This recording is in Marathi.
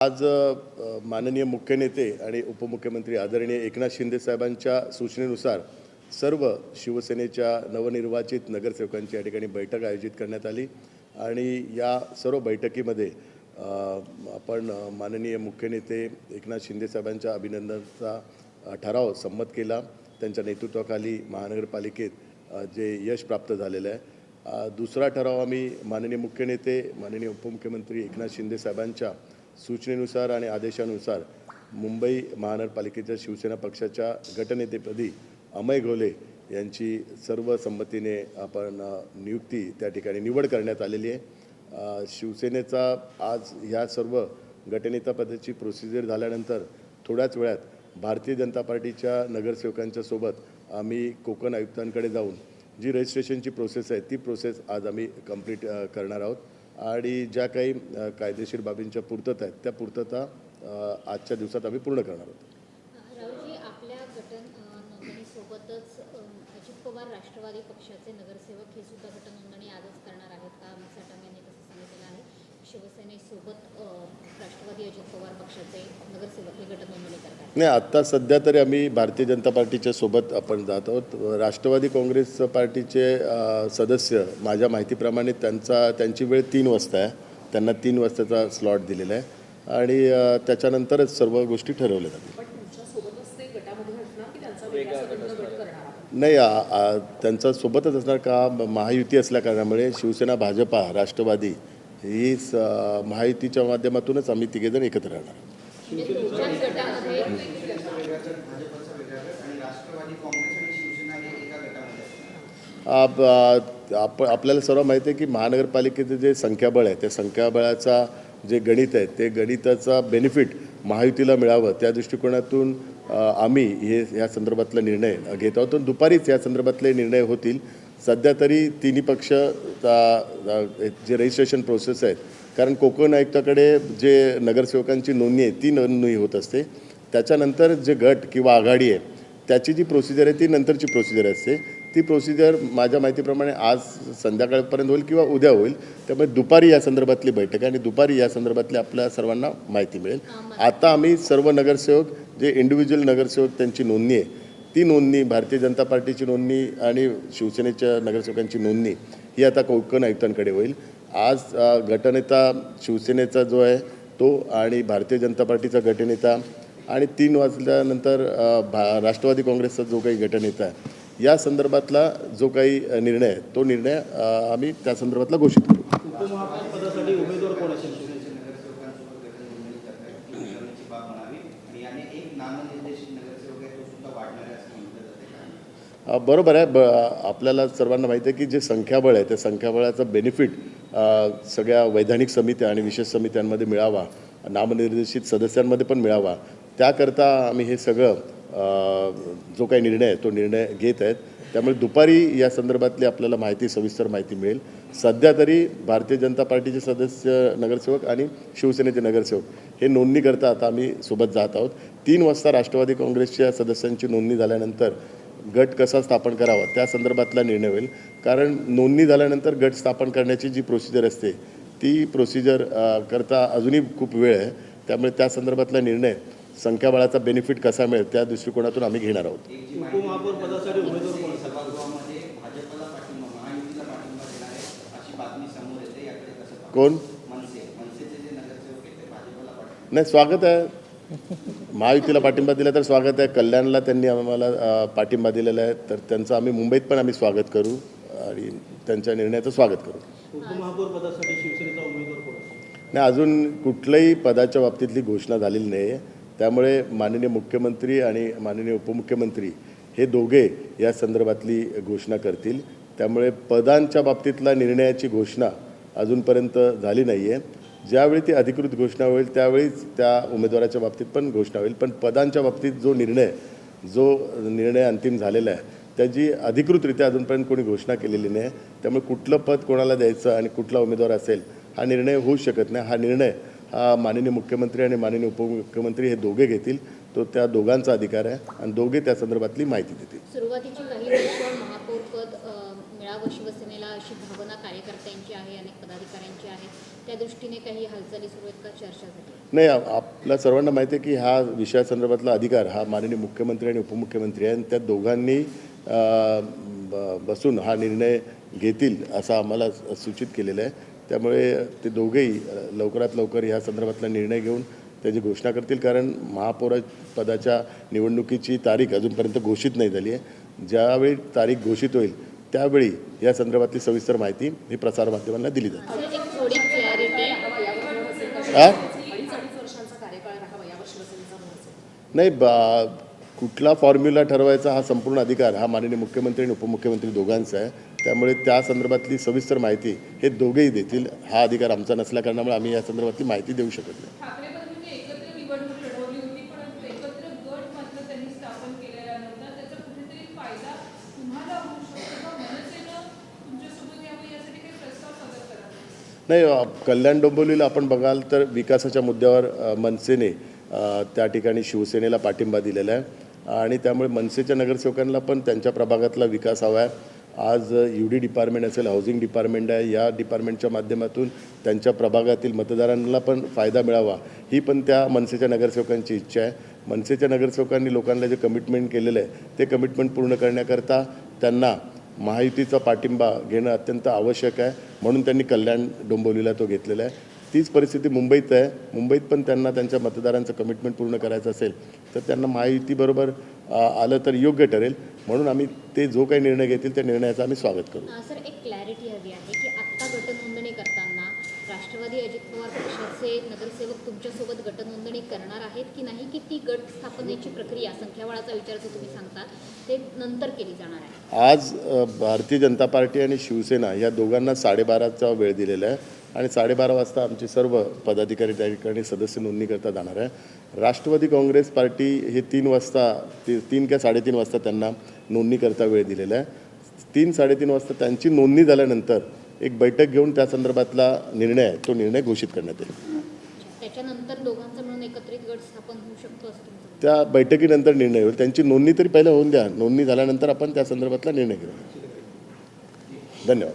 आज माननीय मुख्य नेते आणि उपमुख्यमंत्री आदरणीय एकनाथ शिंदे साहेबांच्या सूचनेनुसार सर्व शिवसेनेच्या नवनिर्वाचित नगरसेवकांची या ठिकाणी बैठक आयोजित करण्यात आली आणि या सर्व बैठकीमध्ये आपण माननीय मुख्य नेते एकनाथ शिंदे साहेबांच्या अभिनंदनाचा ठराव संमत केला। त्यांच्या नेतृत्वाखाली महानगरपालिकेत जे यश प्राप्त झालेलं आहे। दुसरा ठराव आम्ही माननीय मुख्य नेते माननीय उपमुख्यमंत्री एकनाथ शिंदे साहेबांच्या सूचनेनुसार आणि आदेशानुसार मुंबई महानगरपालिकेच्या शिवसेना पक्षाच्या गटनेतेपदी अमय घोले यांची सर्व संमतीने आपण नियुक्ती त्या ठिकाणी निवड करण्यात आलेली आहे। शिवसेनेचा आज ह्या सर्व गटनेतापदाची प्रोसिजर झाल्यानंतर थोड्याच वेळात भारतीय जनता पार्टीच्या नगरसेवकांच्या सोबत आम्ही कोकण आयुक्तांकडे जाऊन जी रजिस्ट्रेशनची प्रोसेस आहे ती प्रोसेस आज आम्ही कंप्लीट करणार आहोत आणि ज्या काही कायदेशीर बाबींच्या पूर्तता आहेत त्या पूर्तता आजच्या दिवसात आम्ही पूर्ण करणार आहोत। राहुलजी, आपल्या नोंदणीसोबतच अजित पवार राष्ट्रवादी पक्षाचे नगरसेवक हे सुद्धा नोंदणी आजच करणार आहेत का? मिसाटम यांनी तसं सांगितलेलं आहे। शिवसेनेसोबत राष्ट्रवादी अजित पवार पक्षाचे नगरसेवक हे नोंदणी करतात? नाही, आत्ता सध्या तरी आम्ही भारतीय जनता पार्टीच्या सोबत आपण जात आहोत। राष्ट्रवादी काँग्रेस पार्टीचे सदस्य माझ्या माहितीप्रमाणे त्यांची वेळ 3 वाजता आहे। त्यांना 3 वाजताचा स्लॉट दिलेला आहे आणि त्याच्यानंतरच सर्व गोष्टी ठरवल्या जातील। नाही, त्यांचा सोबतच असणार का? महायुती असल्या कारणामुळे शिवसेना भाजपा राष्ट्रवादी ही महायुतीच्या माध्यमातूनच आम्ही तिघेजण एकत्र राहणार। आपल्याला सर्व माहिती आहे की महानगरपालिकेचं जे संख्याबळ आहे त्या संख्याबळाचा जे गणित आहे ते गणिताचा बेनिफिट महायुतीला मिळावं त्या दृष्टिकोनातून आम्ही या संदर्भातला निर्णय घेत आहोत। दुपारीच या संदर्भातले निर्णय होतील। सध्या तरी तिन्ही पक्ष जे रजिस्ट्रेशन प्रोसेस आहे, कारण कोकण आयुक्ताकडे जे नगरसेवकांची नोंदणी आहे ती नोंदणी होत असते, त्याच्यानंतर जे गट किंवा आघाडी आहे त्याची जी प्रोसिजर आहे ती नंतरची प्रोसिजर असते। ती प्रोसिजर माझ्या माहितीप्रमाणे आज संध्याकाळपर्यंत होईल किंवा उद्या होईल। त्यामुळे दुपारी या संदर्भातली बैठक आहे आणि दुपारी या संदर्भातली आपल्या सर्वांना माहिती मिळेल। आता आम्ही सर्व नगरसेवक जे इंडिव्हिज्युअल नगरसेवक त्यांची नोंदणी आहे ती नोंदणी भारतीय जनता पार्टीची नोंदणी आणि शिवसेनेच्या नगरसेवकांची नोंदणी ही आता कोकण आयुक्तांकडे होईल। आज गटनेता शिवसेनेचा जो आहे तो आणि भारतीय जनता पार्टीचा गटनेता आणि 3 वाजल्यानंतर राष्ट्रवादी काँग्रेसचा जो काही गटनेता आहे या संदर्भातला जो काही निर्णय आहे तो निर्णय आम्ही त्या संदर्भातला घोषित करू। बरोबर आहे। आपल्याला सर्वांना माहिती आहे की जे संख्याबळ आहे त्या संख्याबळाचा बेनिफिट सगळ्या वैधानिक समित्या आणि विशेष समित्यांमध्ये मिळावा, नामनिर्देशित सदस्यांमध्ये पण मिळावा, त्याकरता आम्ही हे सगळं जो काही निर्णय आहे तो निर्णय घेत आहेत। त्यामुळे दुपारी या संदर्भातली आपल्याला माहिती सविस्तर माहिती मिळेल। सध्या तरी भारतीय जनता पार्टीचे सदस्य नगरसेवक आणि शिवसेनेचे नगरसेवक हे नोंदणी करता आता आम्ही सोबत जात आहोत। 3 वाजता राष्ट्रवादी काँग्रेसच्या सदस्यांची नोंदणी झाल्यानंतर गट कसा स्थापन करावा त्या संदर्भातला निर्णय होईल, कारण नोंदणी झाल्यानंतर गट स्थापन करण्याची जी प्रोसिजर असते ती प्रोसिजर करता अजूनही खूप वेळ आहे। त्यामुळे त्या संदर्भातला निर्णय संख्याबळाचा बेनिफिट कसा मिळेल त्या दृष्टिकोनातून आम्ही घेणार आहोत। कोण? नाही, स्वागत आहे। महायुतीला पाठिंबा दिला तर स्वागत आहे। कल्याणला त्यांनी आम्हाला पाठिंबा दिलेला आहे तर त्यांचं आम्ही मुंबईत पण आम्ही स्वागत करू आणि त्यांच्या निर्णयाचं स्वागत करू। नाही, अजून कुठल्याही पदाच्या बाबतीतली घोषणा झालेली नाही आहे। त्यामुळे माननीय मुख्यमंत्री आणि माननीय उपमुख्यमंत्री हे दोघे या संदर्भातली घोषणा करतील। त्यामुळे पदांच्या बाबतीतला निर्णयाची घोषणा अजूनपर्यंत झाली नाही आहे। ज्यावेळी ती अधिकृत घोषणा होईल त्यावेळीच त्या उमेदवाराच्या बाबतीत पण घोषणा होईल, पण पदांच्या बाबतीत जो निर्णय अंतिम झालेला आहे त्याची अधिकृतरित्या अजूनपर्यंत कोणी घोषणा केलेली नाही। त्यामुळे कुठलं पद कोणाला द्यायचं आणि कुठला उमेदवार असेल हा निर्णय होऊ शकत नाही। हा निर्णय माननीय मुख्यमंत्री आणि माननीय उपमुख्यमंत्री हे दोघे घेतील। तो त्या दोघांचा अधिकार आहे आणि दोघे त्या संदर्भातली माहिती देतील। सुरुवातीची काही वर्ष महापौर पद मिळावं शिवसेनेला अशी भावना कार्यकर्त्यांची आहे, अनेक पदाधिकाऱ्यांची आहे। त्या दृष्टीने काही हालचाली सुरू आहेत का चर्चासाठी? नाही, आपल्या सर्वांना माहिती आहे की हा विषयासंदर्भातला अधिकार हा माननीय मुख्यमंत्री आणि उपमुख्यमंत्री आहे आणि त्या दोघांनी बसून हा निर्णय घेतील असं आम्हाला सूचित केलेलं आहे. त्यामुळे ते दोघेही लवकरात लवकर ह्या संदर्भातला निर्णय घेऊन त्याची घोषणा करतील, कारण महापौर पदाच्या निवडणुकीची तारीख अजूनपर्यंत घोषित नाही झाली आहे. ज्यावेळी तारीख घोषित होईल त्यावेळी या संदर्भातली सविस्तर माहिती ही प्रसारमाध्यमांना दिली जाते. सर, एक थोडी क्लॅरिटी. नाही, कुठला फॉर्म्युला ठरवायचा हा संपूर्ण अधिकार हा माननीय मुख्यमंत्री आणि उपमुख्यमंत्री दोघांचा आहे. त्यामुळे त्या संदर्भातली सविस्तर माहिती हे दोघेही देतील. हा अधिकार आमचा नसल्या कारणामुळे आम्ही या संदर्भातली माहिती देऊ शकत नाही. ठाकरे बंधूंनी एकत्र निवडणूक लढवली होती, परंतु एकत्र गट मात्र त्यांनी स्थापन केलेला नव्हता. त्याचा कुठेतरी फायदा तुम्हाला होऊ शकतो का? मनसेनं तुमच्यासोबत यावं यासाठी काही प्रस्ताव सादर करा. नाही, कल्याण डोंबिवलीला आपण बघाल तर विकासाच्या मुद्द्यावर मनसेने त्या ठिकाणी शिवसेनेला पाठिंबा दिलेला आहे आणि त्यामुळे मनसेच्या नगरसेवकांना पण त्यांच्या प्रभागातला विकास हवा आहे. आज UD डिपार्टमेंट असेल, हाऊसिंग डिपार्टमेंट आहे, या डिपार्टमेंटच्या माध्यमातून त्यांच्या प्रभागातील मतदारांना पण फायदा मिळावा ही पण त्या मनसेच्या नगरसेवकांची इच्छा आहे. मनसेच्या नगरसेवकांनी लोकांना जे कमिटमेंट केलेलं आहे ते कमिटमेंट पूर्ण करण्याकरता त्यांना महायुतीचा पाठिंबा घेणं अत्यंत आवश्यक आहे, म्हणून त्यांनी कल्याण डोंबिवलीला तो घेतलेला आहे. तीच परिस्थिती मुंबईत आहे. मुंबईत पण त्यांना त्यांच्या मतदारांचं कमिटमेंट पूर्ण करायचं असेल तर त्यांना महायुतीबरोबर आलं तर योग्य ठरेल, म्हणून आम्ही ते जो काही निर्णय घेतील त्या निर्णयाचं आम्ही स्वागत करू. सर, एक क्लॅरिटी हवी आहे की आत्ता गटनोंदणी करताना राष्ट्रवादी अजित पवार पक्षाचे नगरसेवक तुमच्यासोबत गटनोंदणी करणार आहेत की नाही, की ती गट स्थापनेची प्रक्रिया संख्याबळाचा विचार जो तुम्ही सांगता ते नंतर केली जाणार आहे? आज भारतीय जनता पार्टी आणि शिवसेना या दोघांना 12:30चा वेळ दिलेला आहे आणि 12:30 वाजता आमचे सर्व पदाधिकारी त्या ठिकाणी सदस्य नोंदणी करता जाणार आहे. राष्ट्रवादी काँग्रेस पार्टी हे 3 वाजता 3 किंवा 3:30 वाजता त्यांना नोंदणी करता वेळ दिलेला आहे. 3-3:30 वाजता त्यांची नोंदणी झाल्यानंतर एक बैठक घेऊन त्या संदर्भातला निर्णय आहे तो निर्णय घोषित करण्यात येईल. त्याच्यानंतर दोघांचा मिळून एकत्रित गट स्थापन होऊ शकतो असं तुमचं म्हणणं? त्या बैठकीनंतर निर्णय होईल. त्यांची नोंदणी तरी पहिलं होऊन द्या. नोंदणी झाल्यानंतर आपण त्या संदर्भातला निर्णय घेऊ. धन्यवाद.